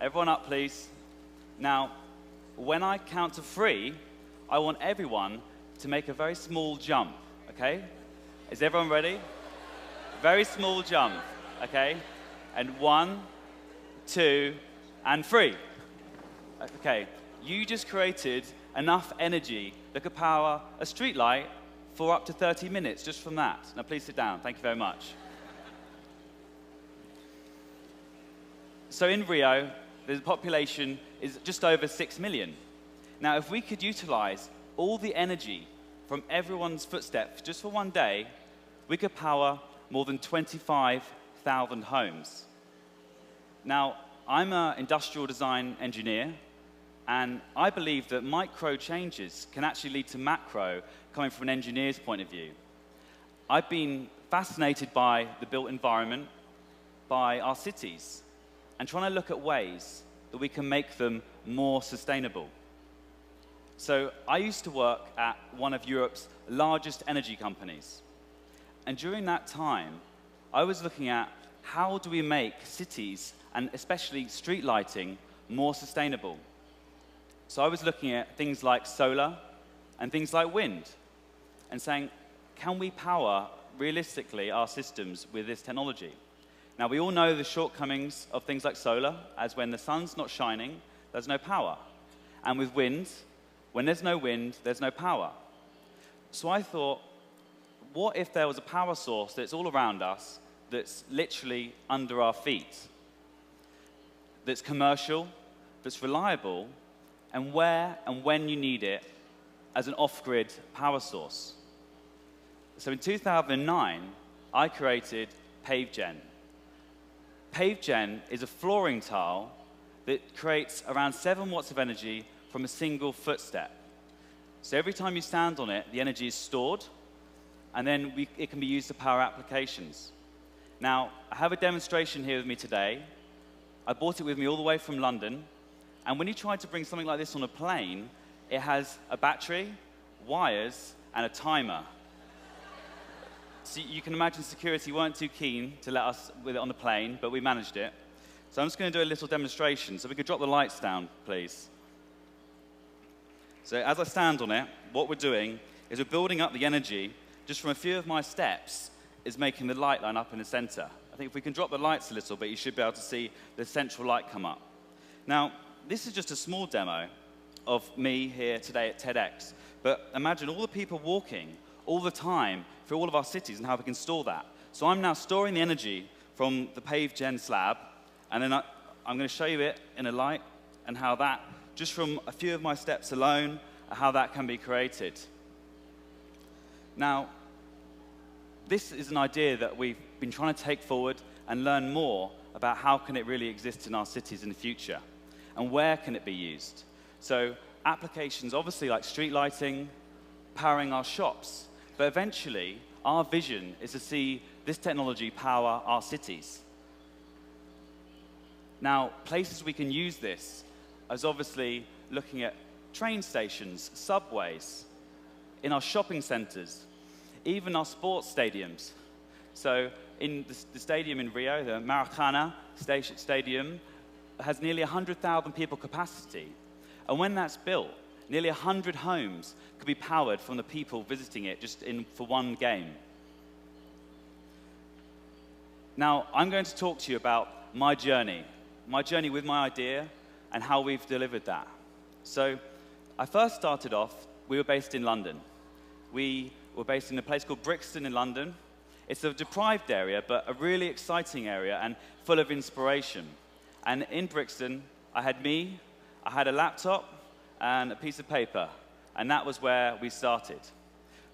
Everyone up, please. Now, when I count to 3, I want everyone to make a very small jump, okay? Is everyone ready? Very small jump, okay? And 1, 2, and 3. Okay, you just created enough energy that could power a streetlight for up to 30 minutes just from that. Now please sit down, thank you very much. So in Rio, the population is just over 6 million. Now if we could utilize all the energy from everyone's footsteps just for one day, we could power more than 25,000 homes. Now, I'm an industrial design engineer, and I believe that micro changes can actually lead to macro coming from an engineer's point of view. I've been fascinated by the built environment, by our cities, and trying to look at ways that we can make them more sustainable. So I used to work at one of Europe's largest energy companies. And during that time, I was looking at how do we make cities, and especially street lighting, more sustainable. So I was looking at things like solar and things like wind and saying, can we power, realistically, our systems with this technology? Now, we all know the shortcomings of things like solar, as when the sun's not shining, there's no power. And with wind, when there's no wind, there's no power. So I thought, what if there was a power source that's all around us, that's literally under our feet, that's commercial, that's reliable, and where and when you need it as an off-grid power source? So in 2009, I created Pavegen. Pavegen is a flooring tile that creates around 7 watts of energy from a single footstep. So every time you stand on it, the energy is stored, and then it can be used to power applications. Now, I have a demonstration here with me today. I brought it with me all the way from London, and when you try to bring something like this on a plane, it has a battery, wires, and a timer. So you can imagine security weren't too keen to let us with it on the plane, but we managed it. So I'm just going to do a little demonstration. So we could drop the lights down, please. So as I stand on it, what we're doing is we're building up the energy just from a few of my steps is making the light line up in the center. I think if we can drop the lights a little bit, you should be able to see the central light come up. Now, this is just a small demo of me here today at TEDx, but imagine all the people walking all the time through all of our cities and how we can store that. So I'm now storing the energy from the Pavegen slab, and then I'm going to show you it in a light and how that, just from a few of my steps alone, how that can be created. Now, this is an idea that we've been trying to take forward and learn more about how can it really exist in our cities in the future, and where can it be used. So applications obviously like street lighting, powering our shops, but eventually our vision is to see this technology power our cities. Now, places we can use this is obviously looking at train stations, subways, in our shopping centers, even our sports stadiums. So in the stadium in Rio, the Maracana Stadium, has nearly 100,000 people capacity. And when that's built, nearly 100 homes could be powered from the people visiting it just for one game. Now, I'm going to talk to you about my journey with my idea and how we've delivered that. So I first started off, we were based in London. We were based in a place called Brixton in London. It's a deprived area, but a really exciting area and full of inspiration. And in Brixton, I had a laptop and a piece of paper, and that was where we started.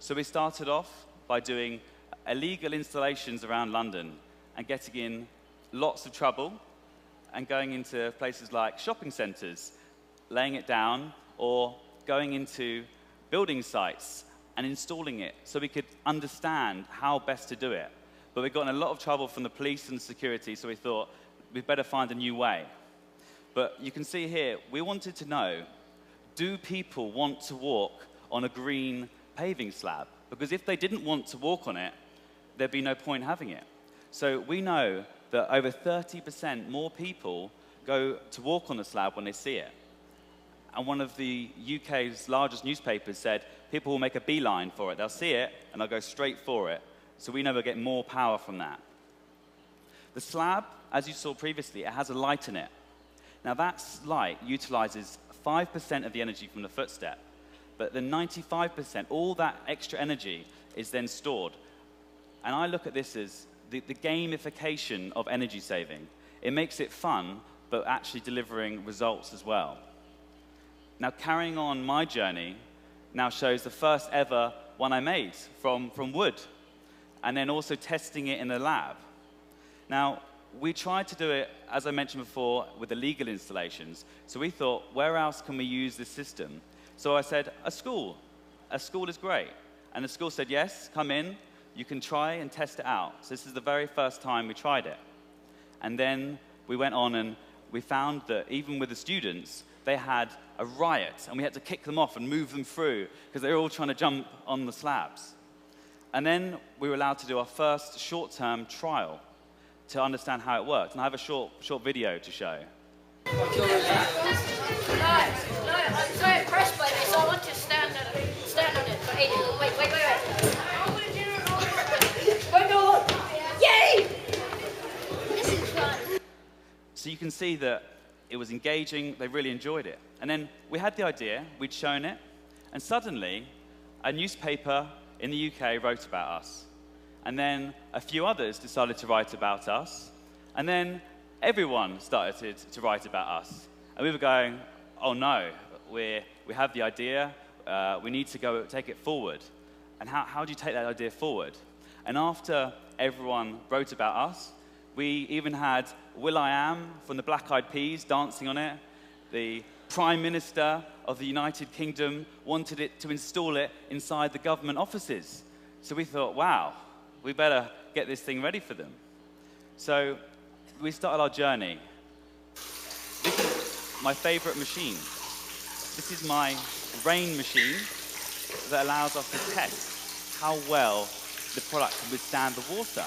So we started off by doing illegal installations around London and getting in lots of trouble and going into places like shopping centers, laying it down, or going into building sites and installing it so we could understand how best to do it. But we got in a lot of trouble from the police and security, so we thought we'd better find a new way. But you can see here, we wanted to know, do people want to walk on a green paving slab? Because if they didn't want to walk on it, there'd be no point having it. So we know that over 30% more people go to walk on the slab when they see it. And one of the UK's largest newspapers said people will make a beeline for it. They'll see it, and they'll go straight for it. So we know we'll get more power from that. The slab, as you saw previously, it has a light in it. Now that light utilizes 5% of the energy from the footstep, but the 95%, all that extra energy is then stored. And I look at this as the gamification of energy saving. It makes it fun, but actually delivering results as well. Now, carrying on my journey now shows the first ever one I made from wood, and then also testing it in a lab. Now, we tried to do it, as I mentioned before, with the legal installations. So we thought, where else can we use this system? So I said, a school. A school is great. And the school said, yes, come in. You can try and test it out. So this is the very first time we tried it. And then we went on and we found that even with the students, they had a riot, and we had to kick them off and move them through because they were all trying to jump on the slabs. And then we were allowed to do our first short-term trial to understand how it worked. And I have a short video to show. No, I'm so impressed by this. I want to stand on it for ages. Wait. Yay! This is fun. So you can see that it was engaging, they really enjoyed it. And then we had the idea, we'd shown it, and suddenly a newspaper in the UK wrote about us. And then a few others decided to write about us. And then everyone started to write about us. And we were going, oh no, we have the idea, we need to go take it forward. And how do you take that idea forward? And after everyone wrote about us, we even had will.i.am from the Black Eyed Peas dancing on it. The Prime Minister of the United Kingdom wanted it to install it inside the government offices. So we thought, wow, we better get this thing ready for them. So we started our journey. This is my favorite machine. This is my rain machine that allows us to test how well the product can withstand the water.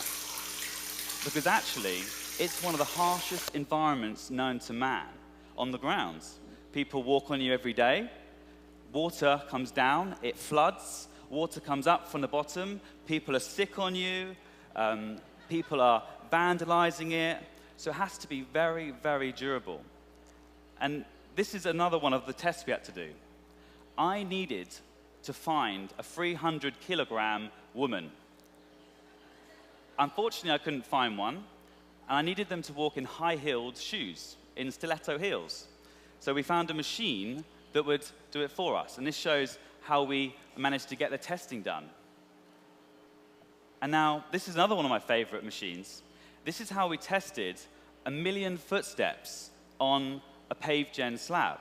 Because actually, it's one of the harshest environments known to man on the ground. People walk on you every day. Water comes down, it floods. Water comes up from the bottom. People are sick on you. People are vandalizing it. So it has to be very, very durable. And this is another one of the tests we had to do. I needed to find a 300-kilogram woman. Unfortunately, I couldn't find one, and I needed them to walk in high-heeled shoes, in stiletto heels. So we found a machine that would do it for us, and this shows how we managed to get the testing done. And now, this is another one of my favorite machines. This is how we tested 1 million footsteps on a Pavegen slab.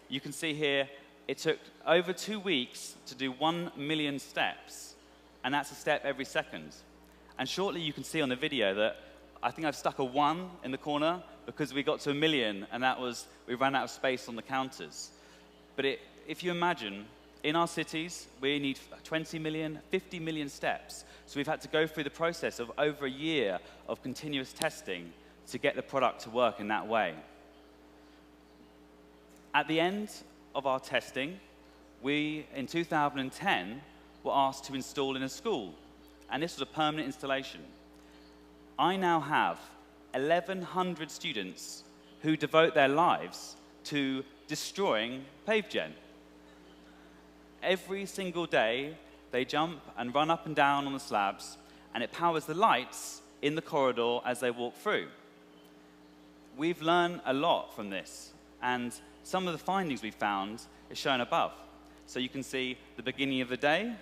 You can see here, it took over 2 weeks to do 1 million steps, and that's a step every second. And shortly you can see on the video that I think I've stuck a 1 in the corner because we got to 1 million, and we ran out of space on the counters. But if you imagine, in our cities, we need 20 million, 50 million steps. So we've had to go through the process of over a year of continuous testing to get the product to work in that way. At the end of our testing, we, in 2010, were asked to install in a school. And this was a permanent installation. I now have 1,100 students who devote their lives to destroying Pavegen. Every single day, they jump and run up and down on the slabs, and it powers the lights in the corridor as they walk through. We've learned a lot from this, and some of the findings we found is shown above. So you can see the beginning of the day,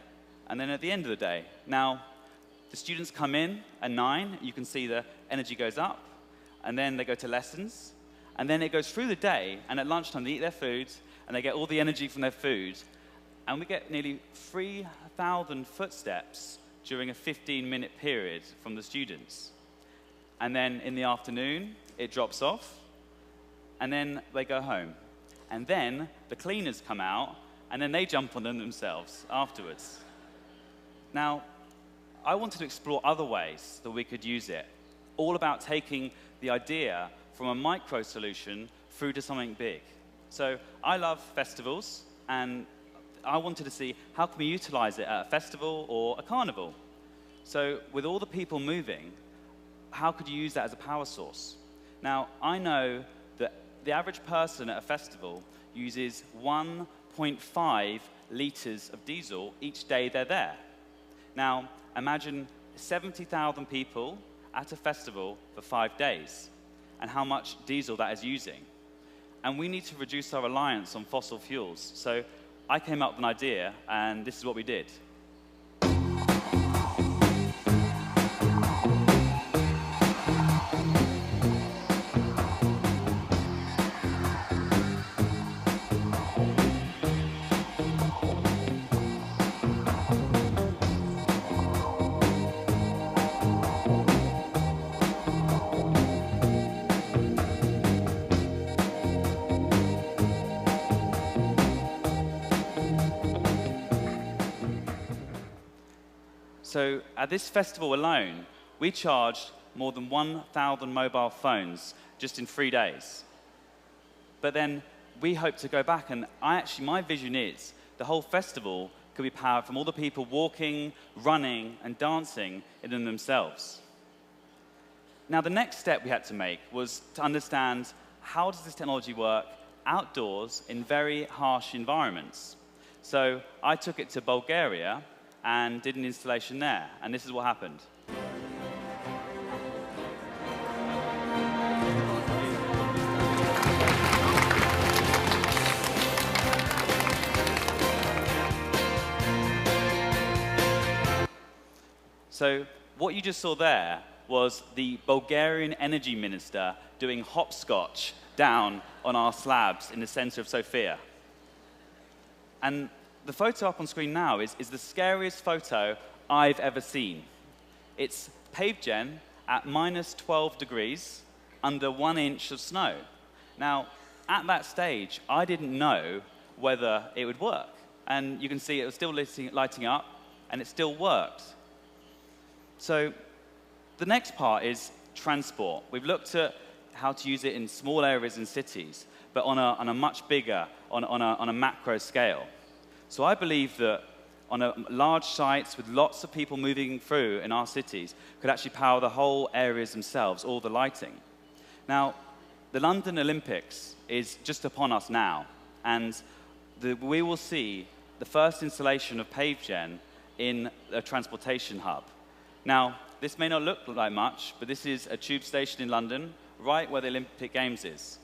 and then at the end of the day. Now, the students come in at 9, you can see the energy goes up, and then they go to lessons, and then it goes through the day, and at lunchtime they eat their food, and they get all the energy from their food, and we get nearly 3,000 footsteps during a 15-minute period from the students. And then in the afternoon, it drops off, and then they go home. And then the cleaners come out, and then they jump on them themselves afterwards. Now, I wanted to explore other ways that we could use it, all about taking the idea from a micro solution through to something big. So I love festivals, and I wanted to see how can we utilize it at a festival or a carnival. So with all the people moving, how could you use that as a power source? Now, I know that the average person at a festival uses 1.5 liters of diesel each day they're there. Now, imagine 70,000 people at a festival for 5 days, and how much diesel that is using. And we need to reduce our reliance on fossil fuels. So I came up with an idea, and this is what we did. So at this festival alone, we charged more than 1,000 mobile phones just in 3 days. But then we hope to go back, and my vision is the whole festival could be powered from all the people walking, running, and dancing in them themselves. Now, the next step we had to make was to understand how does this technology work outdoors in very harsh environments. So I took it to Bulgaria and did an installation there, and this is what happened. So what you just saw there was the Bulgarian energy minister doing hopscotch down on our slabs in the center of Sofia. And the photo up on screen now is the scariest photo I've ever seen. It's Pavegen at minus 12 degrees under 1 inch of snow. Now, at that stage, I didn't know whether it would work. And you can see it was still lighting up, and it still worked. So the next part is transport. We've looked at how to use it in small areas in cities, but on a much bigger, on a macro scale. So I believe that on a large sites with lots of people moving through in our cities could actually power the whole areas themselves, all the lighting. Now, the London Olympics is just upon us now, and we will see the first installation of Pavegen in a transportation hub. Now, this may not look like much, but this is a tube station in London, right where the Olympic Games is.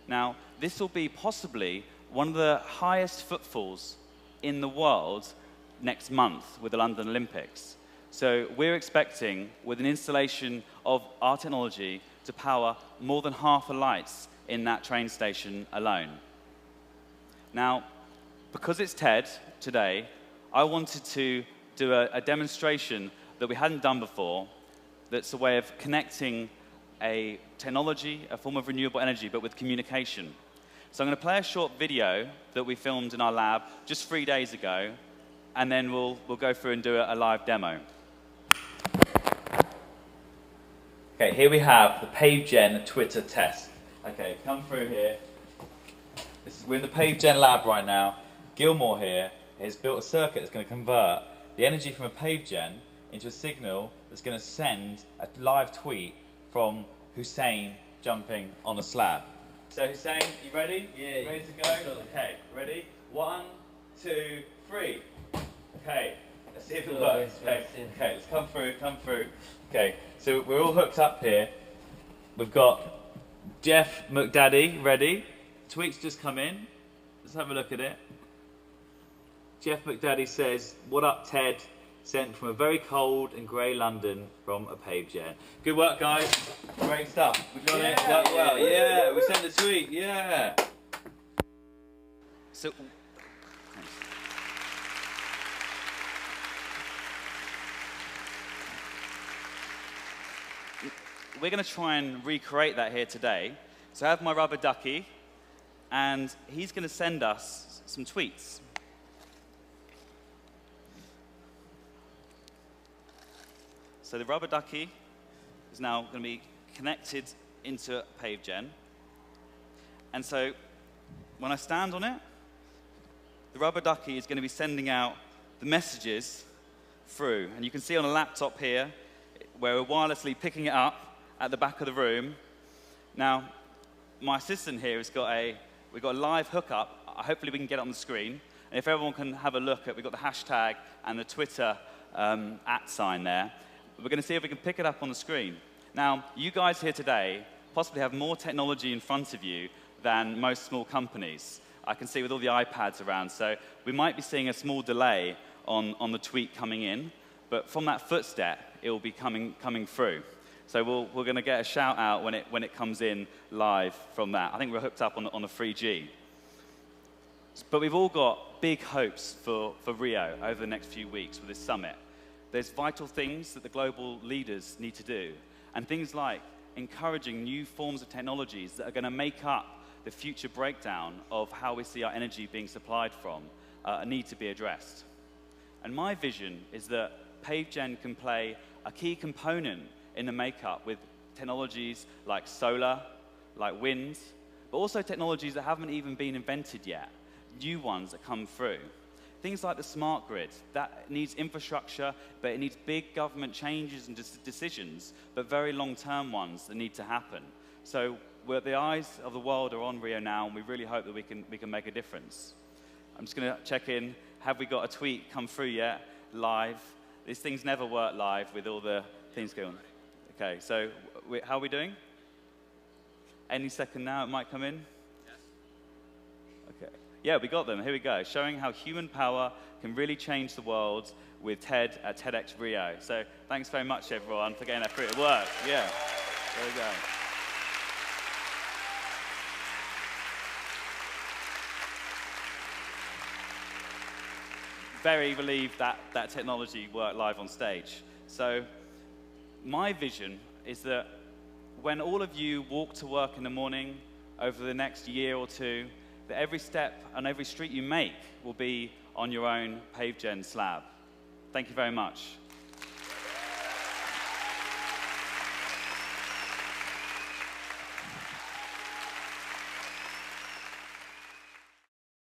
Now, this will be possibly one of the highest footfalls in the world next month with the London Olympics. So we're expecting, with an installation of our technology, to power more than half the lights in that train station alone. Now, because it's TED today, I wanted to do a demonstration that we hadn't done before, that's a way of connecting a technology, a form of renewable energy, but with communication. So I'm going to play a short video that we filmed in our lab just 3 days ago, and then we'll go through and do a live demo. Okay, here we have the Pavegen Twitter test. Okay, come through here. We're in the Pavegen lab right now. Gilmore here has built a circuit that's going to convert the energy from a Pavegen into a signal that's going to send a live tweet from Hussein jumping on a slab. So Hussein, you ready? Yeah. Ready to go? Okay, ready? 1, 2, 3. Okay, let's see if it works. Okay, let's come through. Okay, so we're all hooked up here. We've got Jeff McDaddy ready. Tweet's just come in. Let's have a look at it. Jeff McDaddy says, "What up, Ted? Sent from a very cold and grey London from a Pavegen." Good work, guys. Great stuff. We got it. Worked well. Yeah, we sent the tweet. Yeah. So, we're going to try and recreate that here today. So I have my rubber ducky, and he's going to send us some tweets. So the rubber ducky is now going to be connected into Pavegen. And so when I stand on it, the rubber ducky is going to be sending out the messages through. And you can see on a laptop here, where we're wirelessly picking it up at the back of the room. Now, my assistant here has got we've got a live hookup. Hopefully we can get it on the screen. And if everyone can have a look at, we've got the hashtag and the Twitter @ sign there. We're going to see if we can pick it up on the screen. Now, you guys here today possibly have more technology in front of you than most small companies. I can see with all the iPads around, so we might be seeing a small delay on the tweet coming in, but from that footstep, it will be coming through. So we're going to get a shout out when it comes in live from that. I think we're hooked up on the 3G. But we've all got big hopes for Rio over the next few weeks with this summit. There's vital things that the global leaders need to do, and things like encouraging new forms of technologies that are going to make up the future breakdown of how we see our energy being supplied from need to be addressed. And my vision is that Pavegen can play a key component in the makeup with technologies like solar, like wind, but also technologies that haven't even been invented yet, new ones that come through. Things like the smart grid, that needs infrastructure, but it needs big government changes and decisions, but very long-term ones that need to happen. So the eyes of the world are on Rio now, and we really hope that we can make a difference. I'm just going to check in. Have we got a tweet come through yet, live? These things never work live with all the things going on. Okay, so how are we doing? Any second now, it might come in. Okay. Yeah, we got them. Here we go. Showing how human power can really change the world with Ted at TEDxRio. So thanks very much, everyone, for getting that through. It worked. Yeah. There we go. Very relieved that technology worked live on stage. So my vision is that when all of you walk to work in the morning over the next year or two, that every step and every street you make will be on your own Pavegen slab. Thank you very much.